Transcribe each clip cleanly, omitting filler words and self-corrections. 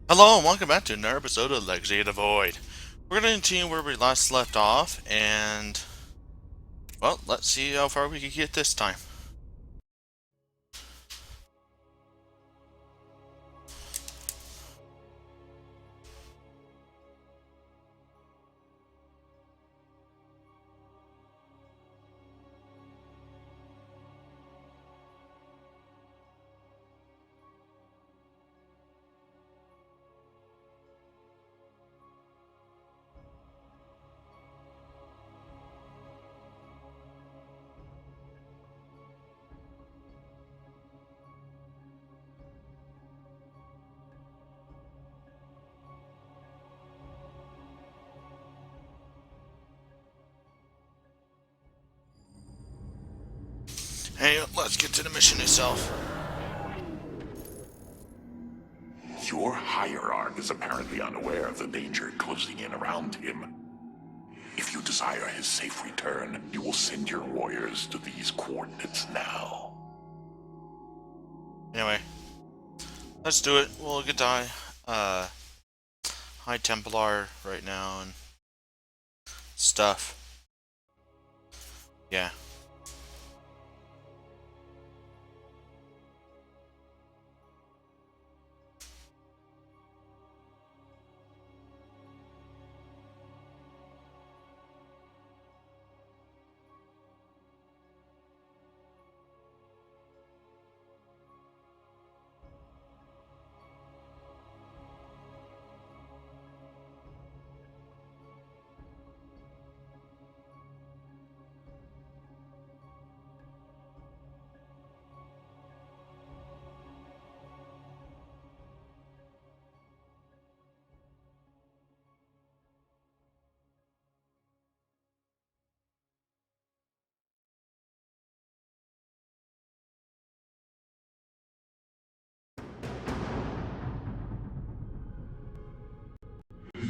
Hello and welcome back to another episode of Legacy of the Void. We're going to continue where we last left off, and, well, let's see how far we can get this time. Hey, let's get to the mission itself. Your hierarch is apparently unaware of the danger closing in around him. If you desire his safe return, you will send your warriors to these coordinates now. Anyway, let's do it. We'll get to High Templar right now and stuff. Yeah.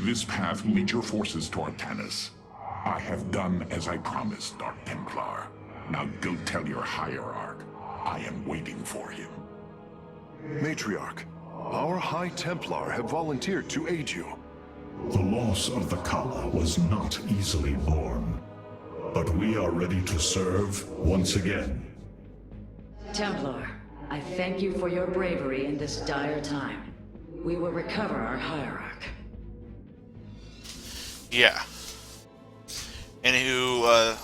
This path will lead your forces toward Tanis. I have done as I promised, Dark Templar. Now go tell your hierarch. I am waiting for him. Matriarch, our High Templar have volunteered to aid you. The loss of the Kala was not easily borne, but we are ready to serve once again. Templar, I thank you for your bravery in this dire time. We will recover our hierarch. Yeah. Anywho,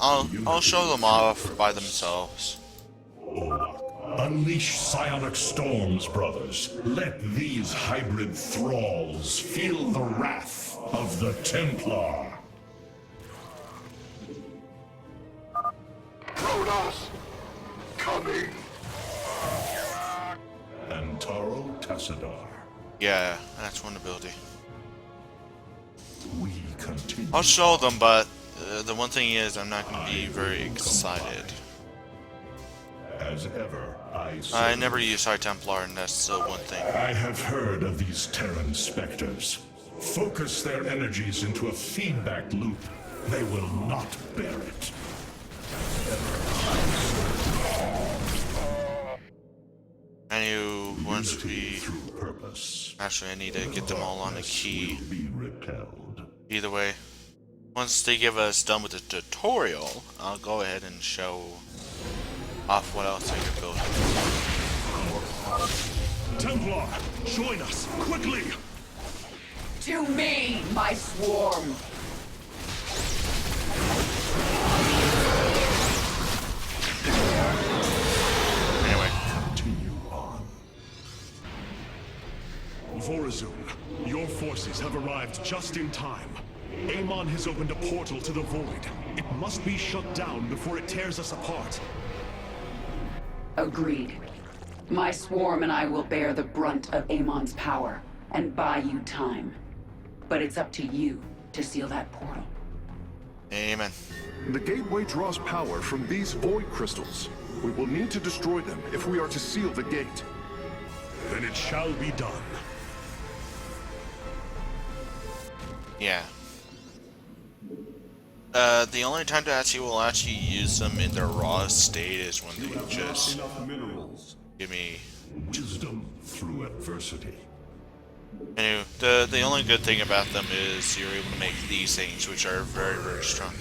I'll show them off by themselves. Unleash psionic storms, brothers. Let these hybrid thralls feel the wrath of the Templar. Protoss! Coming! Antaro Tassadar. Yeah, that's one ability. We continue. I'll show them, but the one thing is I'm not going to be very excited. As ever, I never use High Templar, and that's the one thing. I have heard of these Terran specters. Focus their energies into a feedback loop. They will not bear it. Anywho, once we... Through purpose. Actually, I need to get them all on the key. Will be repelled. Either way, once they give us done with the tutorial, I'll go ahead and show off what else I can build. Templar, join us, quickly! To me, my swarm! Anyway, Continue on. Vorazun, your forces have arrived just in time. Amon has opened a portal to the Void. It must be shut down before it tears us apart. Agreed. My swarm and I will bear the brunt of Amon's power and buy you time. But it's up to you to seal that portal. amen. The gateway draws power from these Void crystals. We will need to destroy them if we are to seal the gate. Then it shall be done. Yeah. The only time that will actually use them in their raw state is when they just Enough minerals. give me... Wisdom through adversity. Anyway, the only good thing about them is you're able to make these things, which are very, very strong.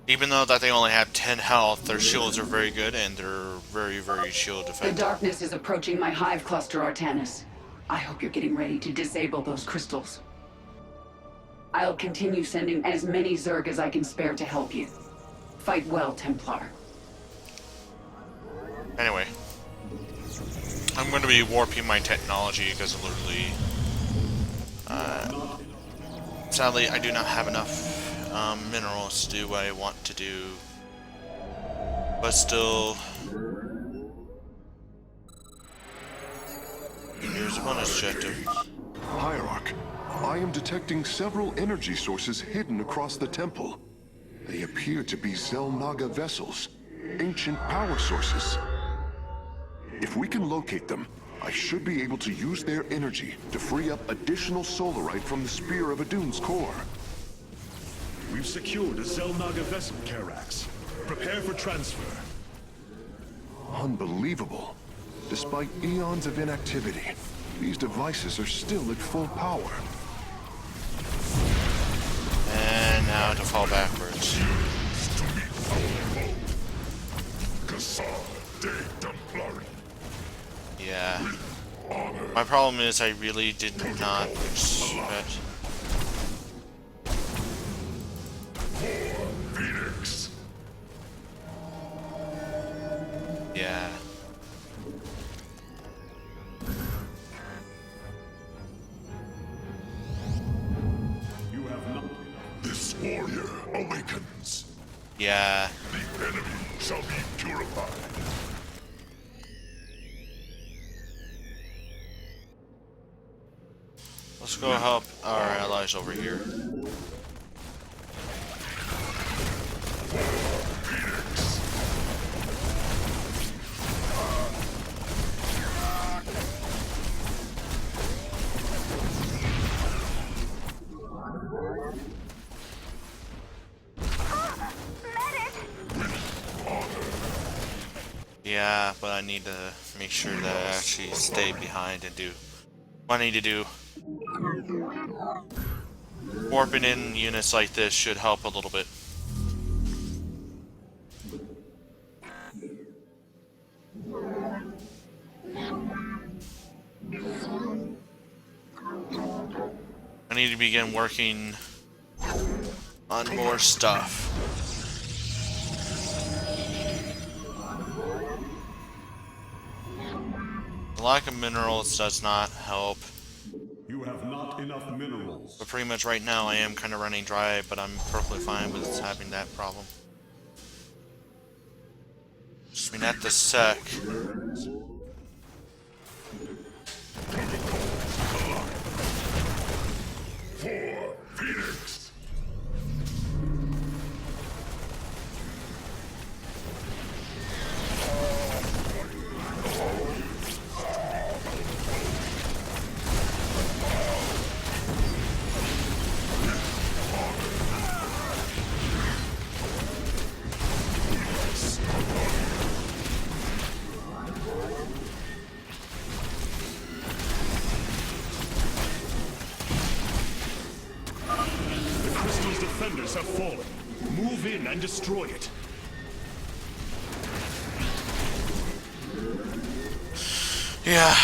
Even though that they only have 10 health, their shields are very good and they're very, very shield The effective. darkness is approaching my hive cluster, Artanis. I hope you're getting ready to disable those crystals. I'll continue sending as many Zerg as I can spare to help you. Fight well, Templar. Anyway, I'm going to be warping my technology because literally, sadly, I do not have enough minerals to do what I want to do. But still, here's a bonus objective. Hierarch, I am detecting several energy sources hidden across the temple. They appear to be Zelnaga vessels, ancient power sources. If we can locate them, I should be able to use their energy to free up additional solarite from the Spear of Adun's core. We've secured a Zelnaga vessel, Karax. Prepare for transfer. Unbelievable. Despite eons of inactivity, these devices are still at full power. And now to fall backwards. Yeah. My problem is I really did not expect. Phoenix. Yeah. You have not... This warrior awakens. Yeah. The enemy shall be purified. Let's go help our allies over here. Yeah, but I need to make sure that I actually stay behind and do what I need to do. Warping in units like this should help a little bit. I need to begin working on more stuff. The lack of minerals does not help. You have not enough minerals. But pretty much right now I am kind of running dry, but I'm perfectly fine with having that problem. Just mean at the sec. For Phoenix. The crystal's defenders have fallen. Move in and destroy it. Yeah,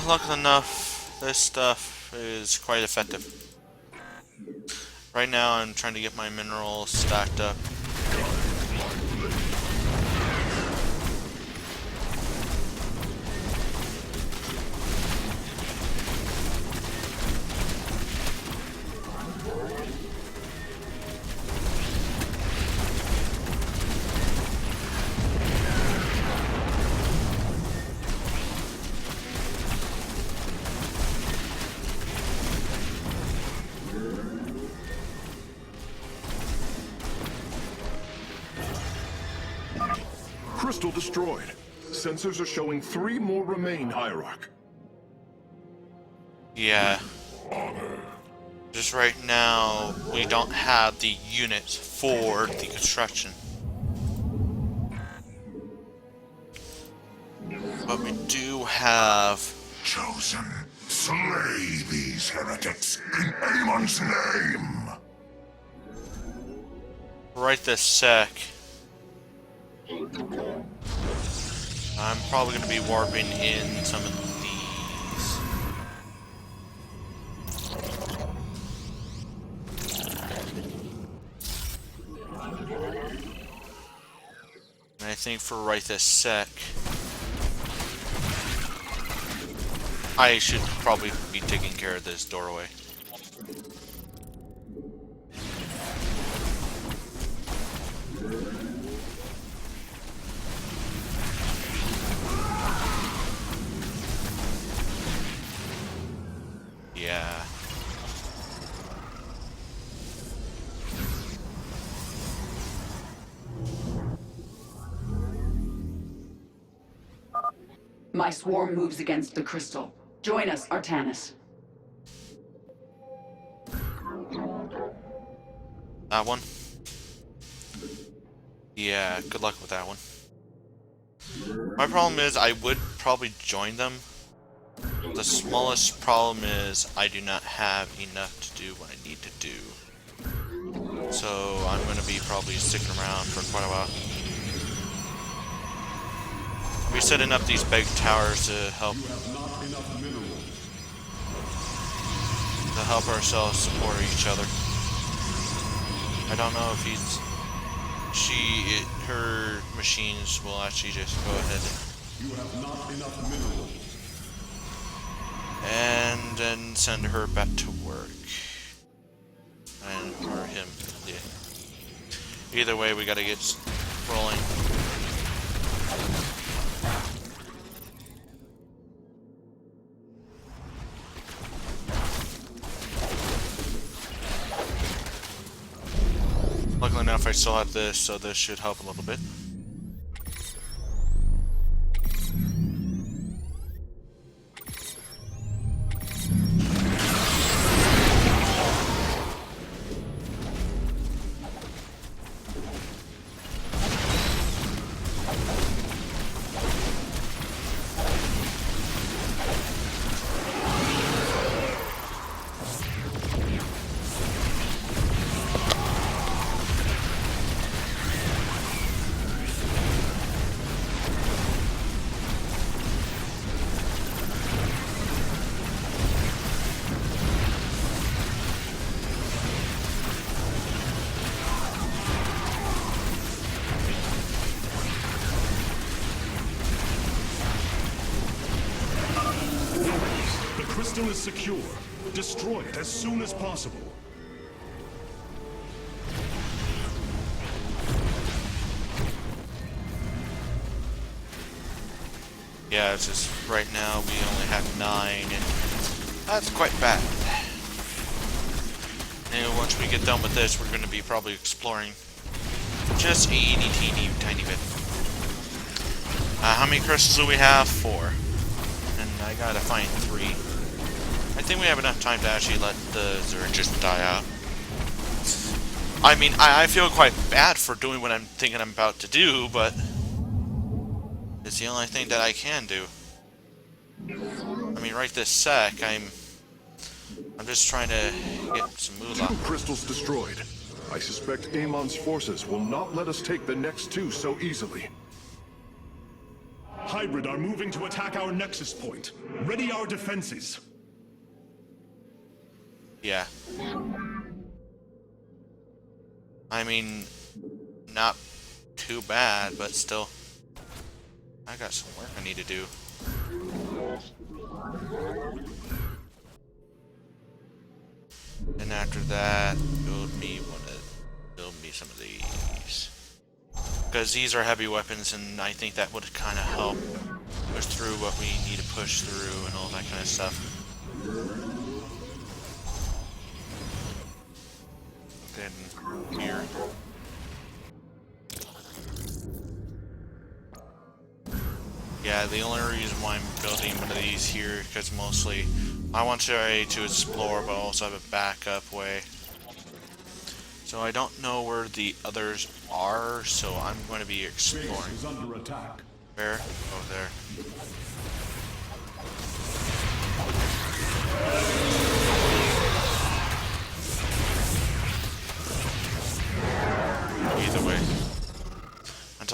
luckily enough, this stuff is quite effective. Right now I'm trying to get my minerals stacked up. Crystal destroyed. Sensors are showing 3 more remain, Hierarch. Yeah. Just right now, we don't have the units for the construction. But we do have... Chosen Slay these heretics in Amon's name! Right this sec. I'm probably going to be warping in some of these. And I think for right this sec, I should probably be taking care of this doorway. Yeah. My swarm moves against the crystal. Join us, Artanis. That one? Yeah, good luck with that one. My problem is I would probably join them. The smallest problem is I do not have enough to do what I need to do. So I'm going to be probably sticking around for quite a while. We're setting up these big towers to help ourselves support each other. I don't know if her machines will actually just go ahead You have not enough minerals. and then send her back to work. Or him, yeah. Either way, we gotta get rolling. Luckily enough, I still have this, so this should help a little bit. The crystal is secure. Destroy it as soon as possible. Yeah, it's just right now we only have 9, and that's quite bad. And once we get done with this, we're going to be probably exploring just a teeny tiny bit. How many crystals do we have? 4. And I gotta find 3. I think we have enough time to actually let the Zerg just die out. I mean, I feel quite bad for doing what I'm thinking I'm about to do, but it's the only thing that I can do. I mean, right this sec, I'm just trying to get some moolah. 2 crystals destroyed. I suspect Amon's forces will not let us take the next 2 so easily. Hybrid are moving to attack our nexus point. Ready our defenses. Yeah. I mean, not too bad, but still. I got some work I need to do. And after that, build me some of these. Because these are heavy weapons, and I think that would kind of help push through what we need to push through and all that kind of stuff. Then here. Yeah, the only reason why I'm building one of these here, because mostly I want to try to explore, but also have a backup way. So I don't know where the others are, so I'm going to be exploring. Base is under attack. Where? Oh, there.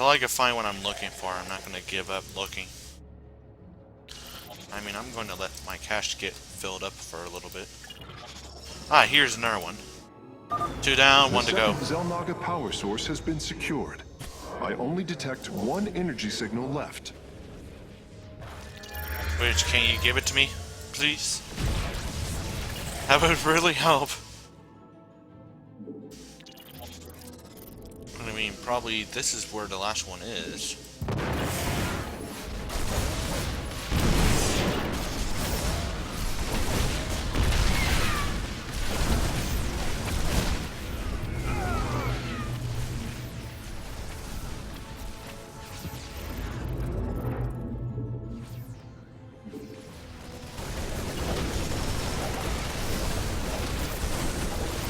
Until I can find what I'm looking for, I'm not going to give up looking. I mean, I'm going to let my cache get filled up for a little bit. Ah, here's another one. 2 down, 1 to go. The second Zelnaga power source has been secured. I only detect one energy signal left. Which, can you give it to me, please? That would really help. I mean, probably this is where the last one is.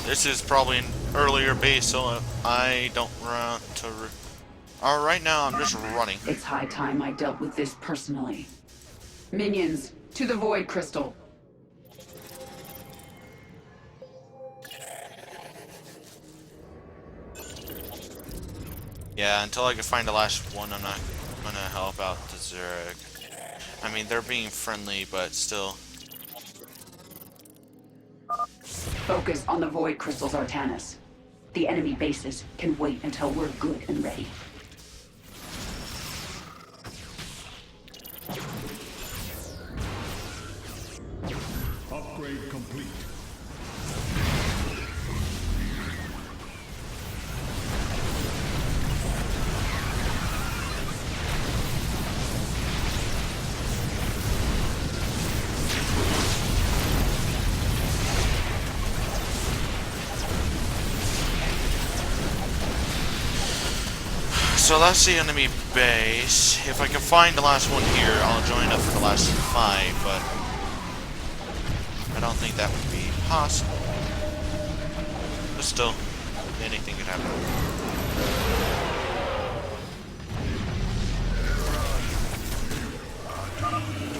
This is probably an earlier base, so I don't run to... right now, I'm just running. It's high time I dealt with this personally. Minions, to the Void Crystal. Yeah, until I can find the last one, I'm not gonna help out the Zurich. I mean, they're being friendly, but still. Focus on the Void Crystals, Artanis. The enemy bases can wait until we're good and ready. Upgrade complete. So that's the enemy base. If I can find the last one here, I'll join up for the last 5, but I don't think that would be possible. But still, anything could happen.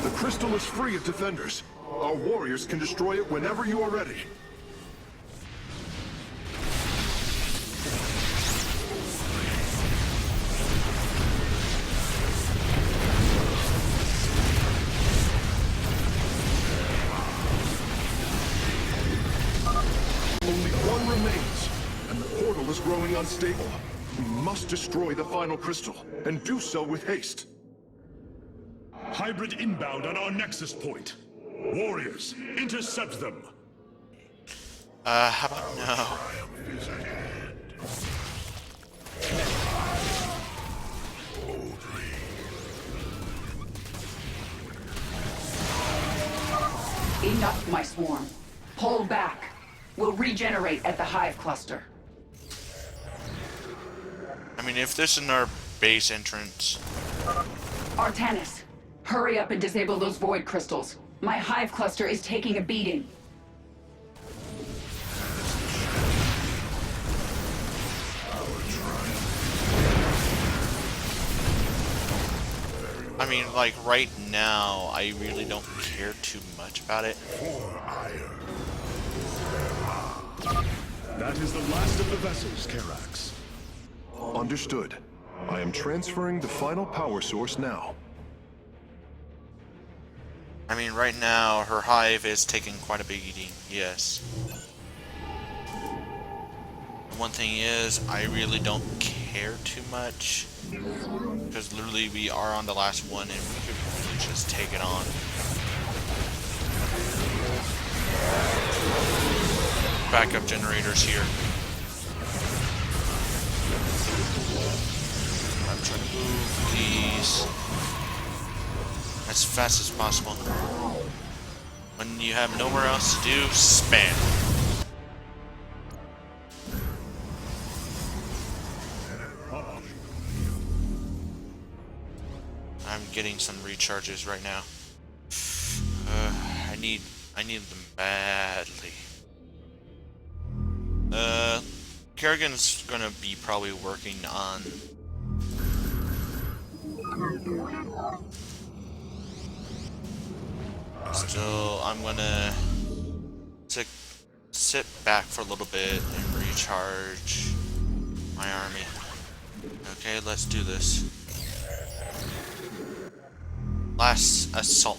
The crystal is free of defenders. Our warriors can destroy it whenever you are ready. Only one remains, and the portal is growing unstable. We must destroy the final crystal, and do so with haste. Hybrid inbound on our nexus point. Warriors, intercept them. How about no? Enough, my swarm. Pull back. We'll regenerate at the Hive Cluster. I mean, if this is our base entrance... Artanis, hurry up and disable those Void Crystals. My Hive Cluster is taking a beating. I mean, like, right now, I really don't care too much about it. That is the last of the vessels, Karax. Understood. I am transferring the final power source now. I mean, right now, her hive is taking quite a beating, yes. One thing is, I really don't care too much. Because literally, we are on the last one, and we could really just take it on. Backup generators here. I'm trying to move these as fast as possible. When you have nowhere else to do, spam. I'm getting some recharges right now. I need them badly. Kerrigan's gonna be probably working on still. I'm gonna sit back for a little bit and recharge my army. Okay, let's do this. Last assault.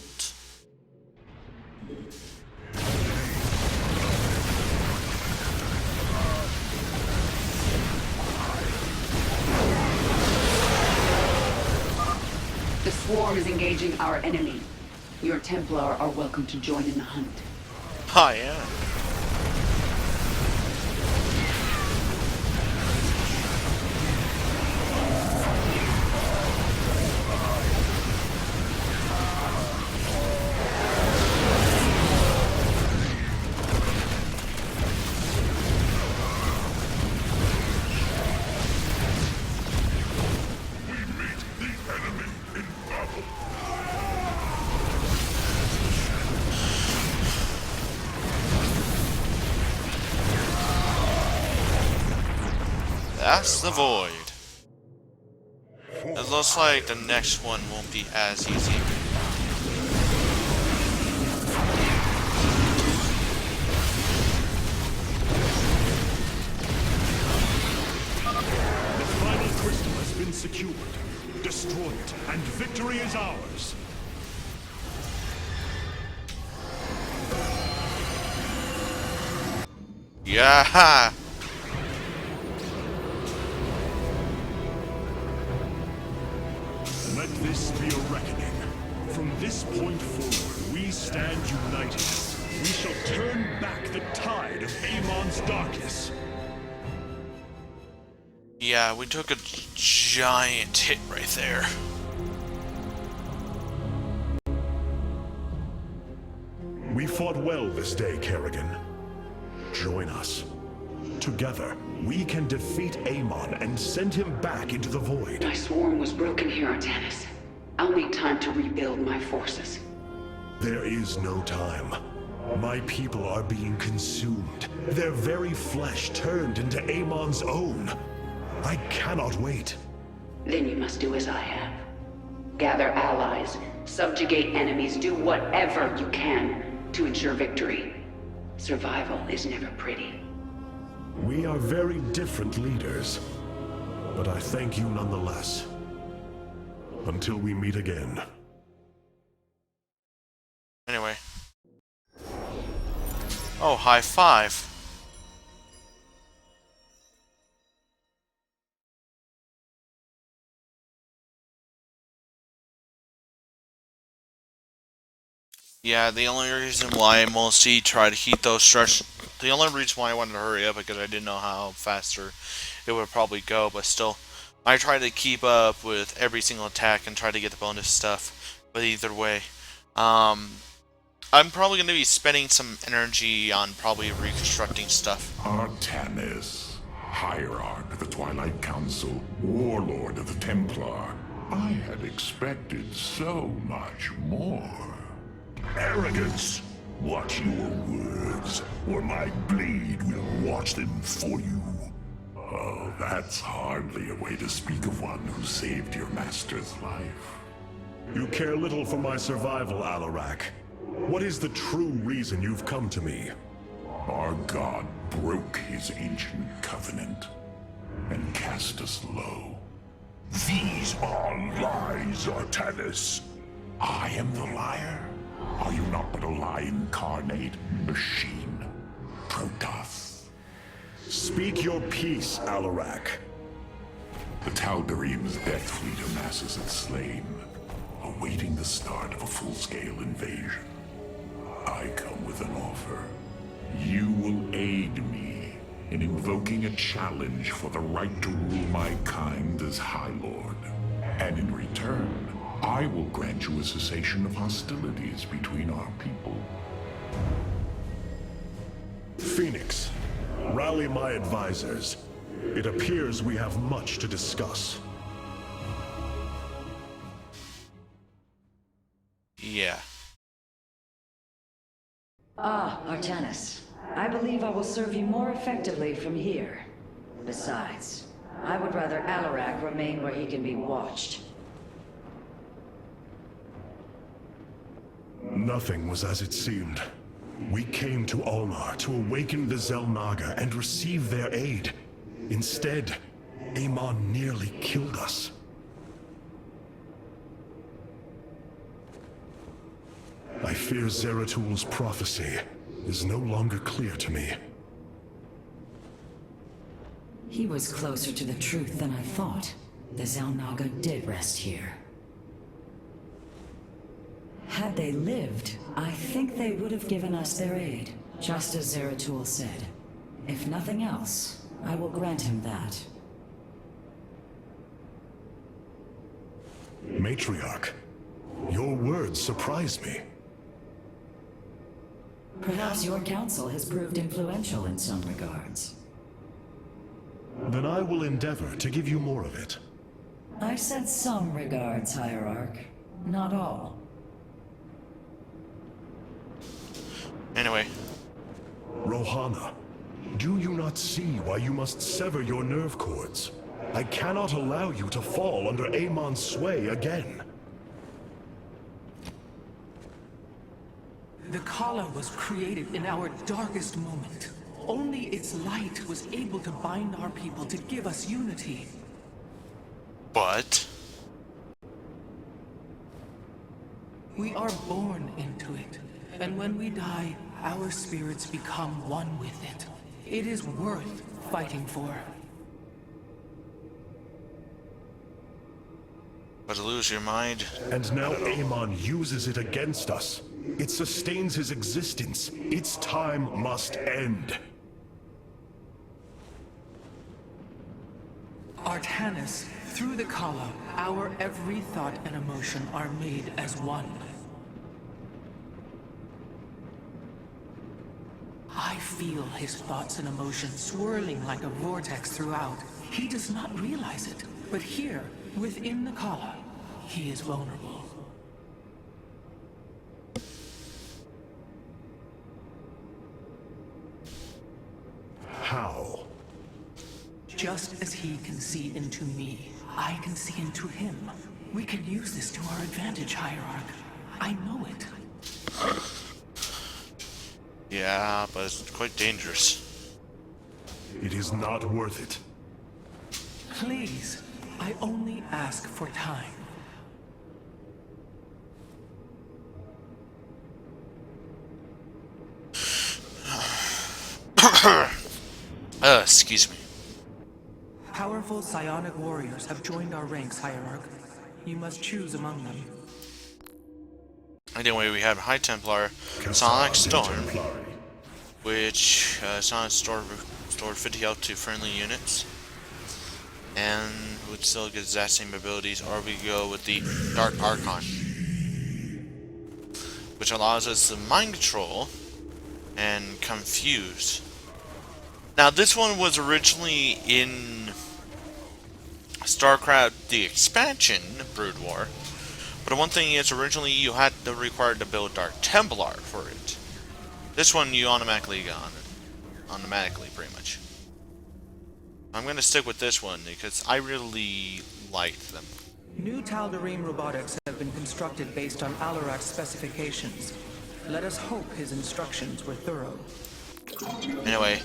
The swarm is engaging our enemy. Your Templar are welcome to join in the hunt. Hi, yeah. That's the void. It looks like the next one won't be as easy. The final crystal has been secured. Destroy it, and victory is ours. Yeah. Let this be a reckoning. From this point forward, we stand united. We shall turn back the tide of Amon's darkness. Yeah, we took a giant hit right there. We fought well this day, Kerrigan. Join us. Together, we can defeat Amon and send him back into the void. My swarm was broken here, Artanis. I'll need time to rebuild my forces. There is no time. My people are being consumed. Their very flesh turned into Amon's own. I cannot wait. Then you must do as I have. Gather allies, subjugate enemies, do whatever you can to ensure victory. Survival is never pretty. We are very different leaders, but I thank you nonetheless. Until we meet again. Anyway. Oh, high five. Yeah, the only reason why I mostly try to keep those stretch... The only reason why I wanted to hurry up because I didn't know how faster it would probably go, but still, I try to keep up with every single attack and try to get the bonus stuff. But either way, I'm probably going to be spending some energy on probably reconstructing stuff. Artanis, Hierarch of the Twilight Council, Warlord of the Templar. I had expected so much more. Arrogance! Watch your words, or my blade will watch them for you. Oh, that's hardly a way to speak of one who saved your master's life. You care little for my survival, Alarak. What is the true reason you've come to me? Our god broke his ancient covenant and cast us low. These are lies, Artanis. I am the liar? Are you not but a lie incarnate, machine? Protoss. Speak your peace, Alarak. The Tal'Darim's death fleet amasses its slain, awaiting the start of a full-scale invasion. I come with an offer. You will aid me in invoking a challenge for the right to rule my kind as High Lord. And in return, I will grant you a cessation of hostilities between our people. Phoenix, rally my advisors. It appears we have much to discuss. Yeah. Ah, Artanis. I believe I will serve you more effectively from here. Besides, I would rather Alarak remain where he can be watched. Nothing was as it seemed. We came to Ulnar to awaken the Xel'Naga and receive their aid. Instead, Amon nearly killed us. I fear Zeratul prophecy is no longer clear to me. He was closer to the truth than I thought. The Xel'Naga did rest here. Had they lived, I think they would have given us their aid, just as Zeratul said. If nothing else, I will grant him that. Matriarch, your words surprise me. Perhaps your counsel has proved influential in some regards. Then I will endeavor to give you more of it. I said some regards, Hierarch. Not all. Anyway. Rohana, do you not see why you must sever your nerve cords? I cannot allow you to fall under Amon's sway again. The Kala was created in our darkest moment. Only its light was able to bind our people to give us unity. But We are born into it, and when we die, our spirits become one with it. It is worth fighting for. But to lose your mind. And now Amon uses it against us. It sustains his existence. Its time must end. Artanis, through the Kala, our every thought and emotion are made as one. I feel his thoughts and emotions swirling like a vortex throughout. He does not realize it, but here, within the Kala, he is vulnerable. How? Just as he can see into me, I can see into him. We can use this to our advantage, Hierarch. I know it. Yeah, but it's quite dangerous. It is not worth it. Please, I only ask for time. Excuse me. Powerful psionic warriors have joined our ranks, Hierarch. You must choose among them. Anyway, we have High Templar, Sonic Storm, which Sonic Storm restored 50 health to friendly units, and would still get the exact same abilities, or we go with the Dark Archon, which allows us to mind control and confuse. Now, this one was originally in StarCraft the expansion, Brood War. But one thing is, originally you had to required to build Dark Templar for it. This one you automatically got automatically, pretty much. I'm gonna stick with this one because I really liked them. New Tal'Darim robotics have been constructed based on Alarak's specifications. Let us hope his instructions were thorough. Anyway,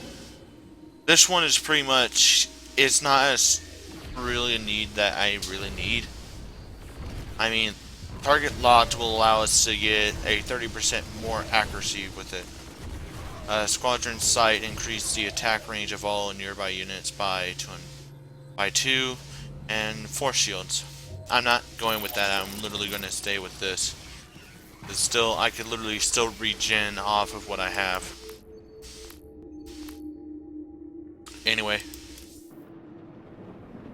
this one is pretty much, it's not as really a need that I really need. I mean, target locked will allow us to get a 30% more accuracy with it. Squadron sight increase the attack range of all nearby units by 2, and force shields. I'm not going with that. I'm literally going to stay with this. It's still, I could literally still regen off of what I have. Anyway,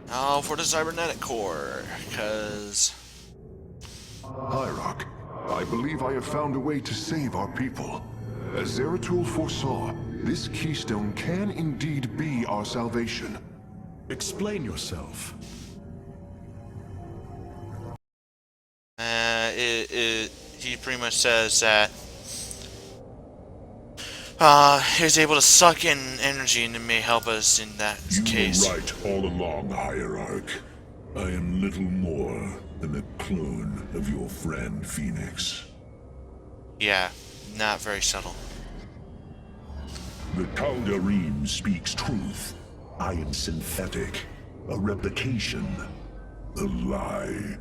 now for the cybernetic core, because Hierarch, I believe I have found a way to save our people. As Zeratul foresaw, this keystone can indeed be our salvation. Explain yourself. he pretty much says that he's able to suck in energy and it may help us in that case. You were right all along, Hierarch. I am little more than a clone of your friend Phoenix. Yeah, not very subtle. The Tal'Darim speaks truth. I am synthetic. A replication. A lie.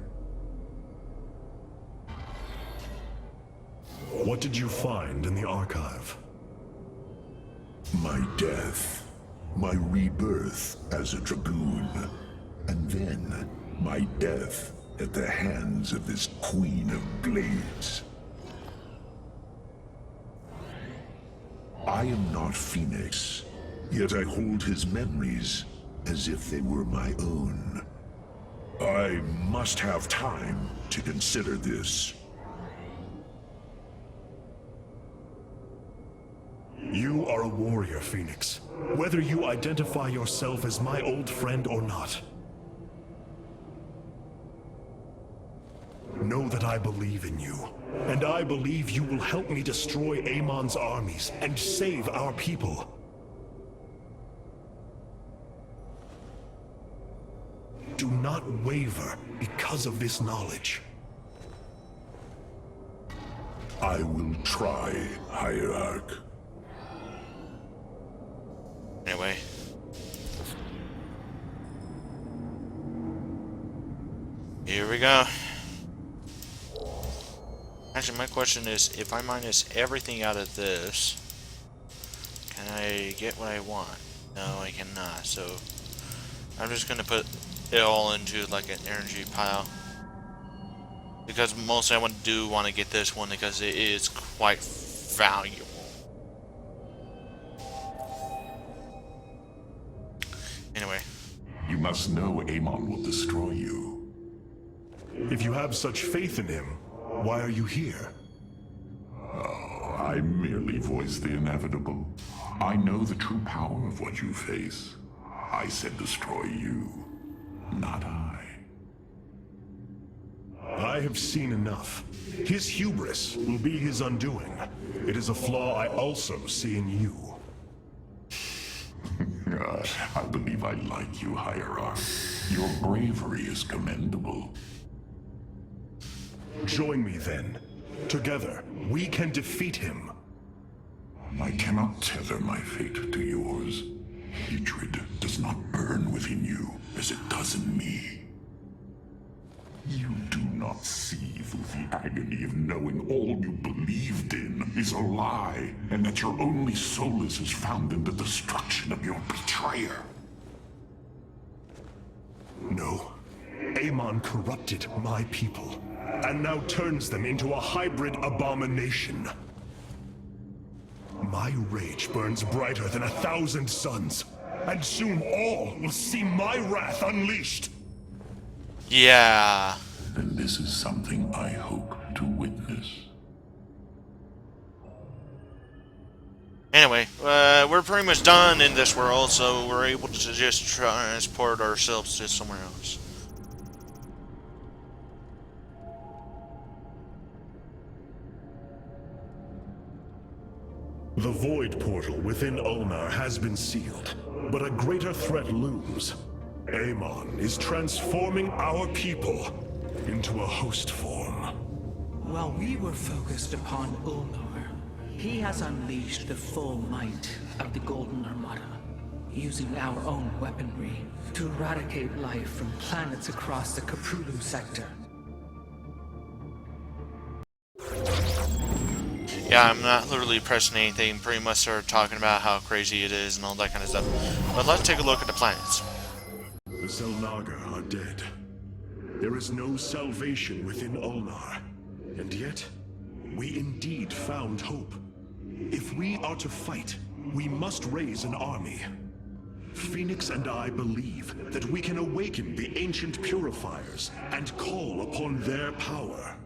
What did you find in the archive? My death. My rebirth as a dragoon. And then my death at the hands of this Queen of Blades. I am not Phoenix, yet I hold his memories as if they were my own. I must have time to consider this. You are a warrior, Phoenix. Whether you identify yourself as my old friend or not. Know that I believe in you, and I believe you will help me destroy Amon's armies and save our people. Do not waver because of this knowledge. I will try, Hierarch. Anyway. Here we go. Actually, my question is, if I minus everything out of this, can I get what I want? No, I cannot, so I'm just gonna put it all into like an energy pile. Because mostly I want to get this one because it is quite valuable. Anyway. You must know Amon will destroy you. If you have such faith in him, why are you here? Oh, I merely voice the inevitable. I know the true power of what you face. I said destroy you, not I. I have seen enough. His hubris will be his undoing. It is a flaw I also see in you. I believe I like you, Hierarch. Your bravery is commendable. Join me then. Together, we can defeat him. I cannot tether my fate to yours. Hatred does not burn within you as it does in me. You do not see through the agony of knowing all you believed in is a lie, and that your only solace is found in the destruction of your betrayer. No. Amon corrupted my people, and now turns them into a hybrid abomination. My rage burns brighter than 1,000 suns, and soon all will see my wrath unleashed. Yeah. Then this is something I hope to witness. Anyway, we're pretty much done in this world, so we're able to just transport ourselves to somewhere else. The void portal within Ulnar has been sealed, but a greater threat looms. Amon is transforming our people into a host form. While we were focused upon Ulnar, he has unleashed the full might of the Golden Armada, using our own weaponry to eradicate life from planets across the Caprulu sector. Yeah, I'm not literally pressing anything, pretty much started talking about how crazy it is and all that kind of stuff. But let's take a look at the planets. The Selnaga are dead. There is no salvation within Ulnar. And yet, we indeed found hope. If we are to fight, we must raise an army. Phoenix and I believe that we can awaken the ancient purifiers and call upon their power.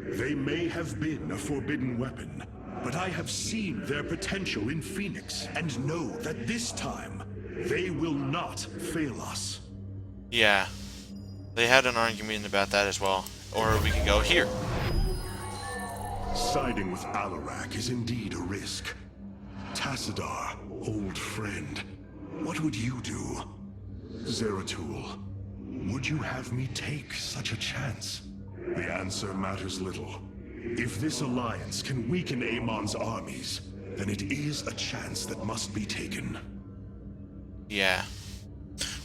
They may have been a forbidden weapon, but I have seen their potential in Phoenix and know that this time, they will not fail us. Yeah, they had an argument about that as well. Or we could go here. Siding with Alarak is indeed a risk. Tassadar, old friend, what would you do? Zeratul, would you have me take such a chance? The answer matters little. If this alliance can weaken Amon's armies, then it is a chance that must be taken. Yeah.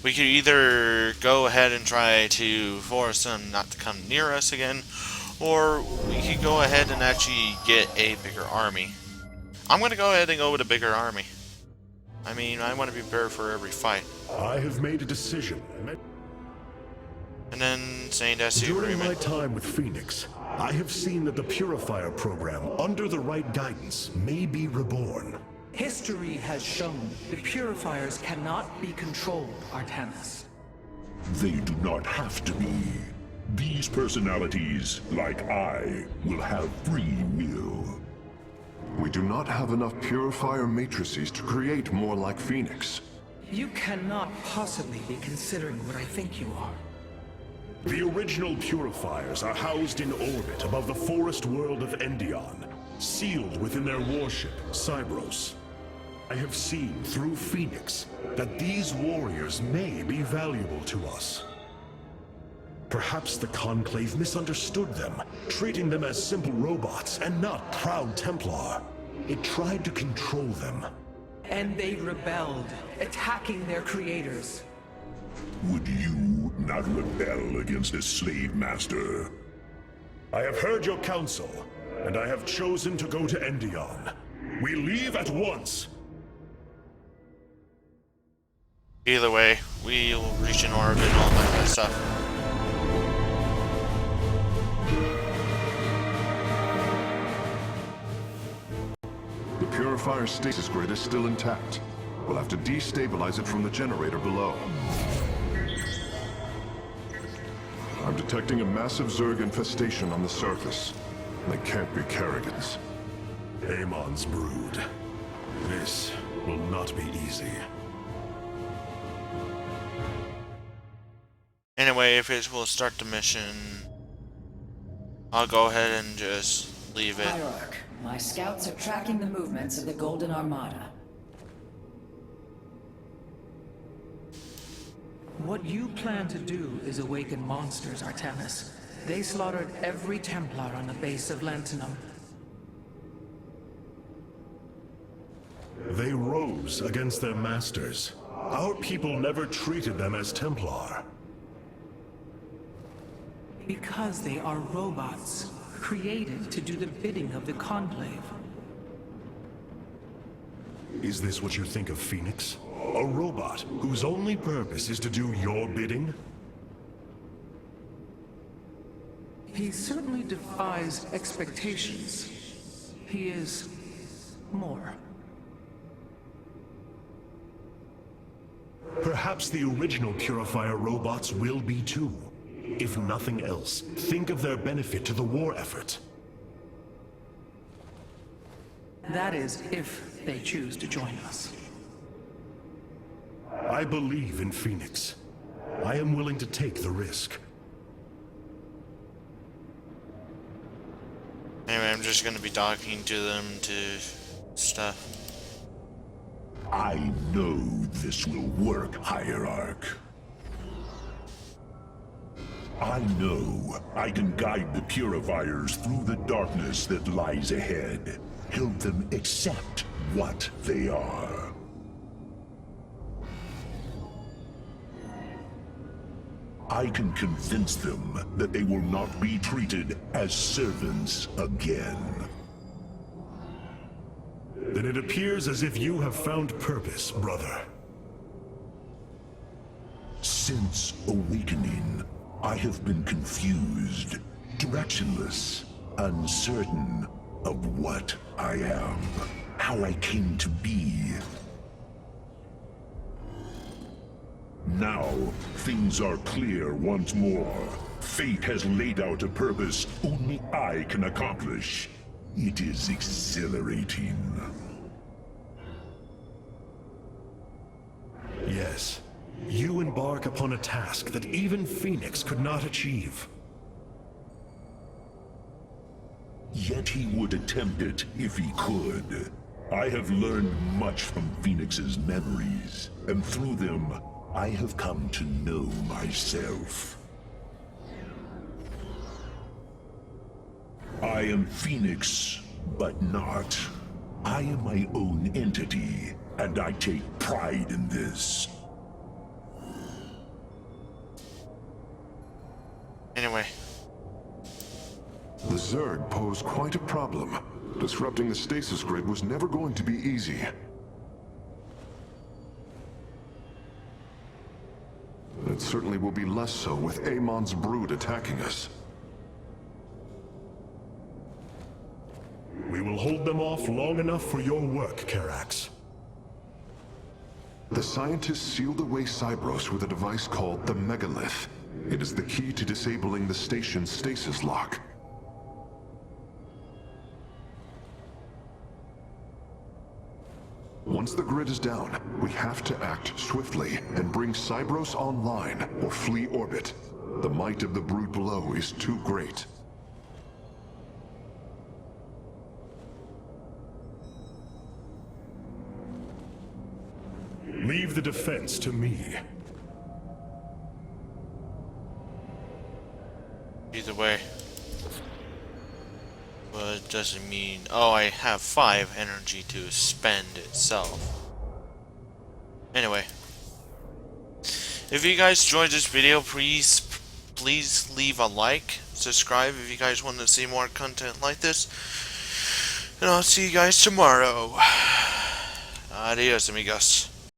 We could either go ahead and try to force them not to come near us again, or we could go ahead and actually get a bigger army. I'm going to go ahead and go with a bigger army. I mean, I want to be prepared for every fight. I have made a decision. And then saying that's the During my agreement. time with Phoenix, I have seen that the Purifier program, under the right guidance, may be reborn. History has shown the Purifiers cannot be controlled, Artanis. They do not have to be. These personalities, like I, will have free will. We do not have enough Purifier matrices to create more like Phoenix. You cannot possibly be considering what I think you are. The original Purifiers are housed in orbit above the forest world of Endion, sealed within their warship, Cybros. I have seen through Phoenix that these warriors may be valuable to us. Perhaps the Conclave misunderstood them, treating them as simple robots and not proud Templar. It tried to control them. And they rebelled, attacking their creators. Would you not rebel against a slave master? I have heard your counsel, and I have chosen to go to Endion. We leave at once. Either way, we'll reach an orbit and all that kind of stuff. The Purifier stasis grid is still intact. We'll have to destabilize it from the generator below. I'm detecting a massive Zerg infestation on the surface. They can't be Kerrigans. Amon's brood. This will not be easy. Anyway, if it will start the mission, I'll go ahead and just leave it. Hierarch, my scouts are tracking the movements of the Golden Armada. What you plan to do is awaken monsters, Artanis. They slaughtered every Templar on the base of Lantinum. They rose against their masters. Our people never treated them as Templar. Because they are robots, created to do the bidding of the Conclave. Is this what you think of Phoenix? A robot whose only purpose is to do your bidding? He certainly defies expectations. He is more. Perhaps the original Purifier robots will be too. If nothing else, think of their benefit to the war effort. That is, if they choose to join us. I believe in Phoenix. I am willing to take the risk. Anyway, I'm just gonna be talking to them to stuff. I know this will work, Hierarch. I know I can guide the Purifiers through the darkness that lies ahead. Help them accept what they are. I can convince them that they will not be treated as servants again. Then it appears as if you have found purpose, brother. Since awakening, I have been confused, directionless, uncertain of what I am, how I came to be. Now, things are clear once more. Fate has laid out a purpose only I can accomplish. It is exhilarating. Yes. You embark upon a task that even Phoenix could not achieve. Yet he would attempt it if he could. I have learned much from Phoenix's memories, and through them, I have come to know myself. I am Phoenix, but not. I am my own entity, and I take pride in this. The Zerg pose quite a problem. Disrupting the stasis grid was never going to be easy. It certainly will be less so with Amon's brood attacking us. We will hold them off long enough for your work, Karax. The scientists sealed away Cybros with a device called the Megalith. It is the key to disabling the station's stasis lock. Once the grid is down, we have to act swiftly and bring Cybros online or flee orbit. The might of the brood below is too great. Leave the defense to me. Either way. But it doesn't mean... Oh, I have 5 energy to spend itself. Anyway. If you guys enjoyed this video, please leave a like. Subscribe if you guys want to see more content like this. And I'll see you guys tomorrow. Adios, amigos.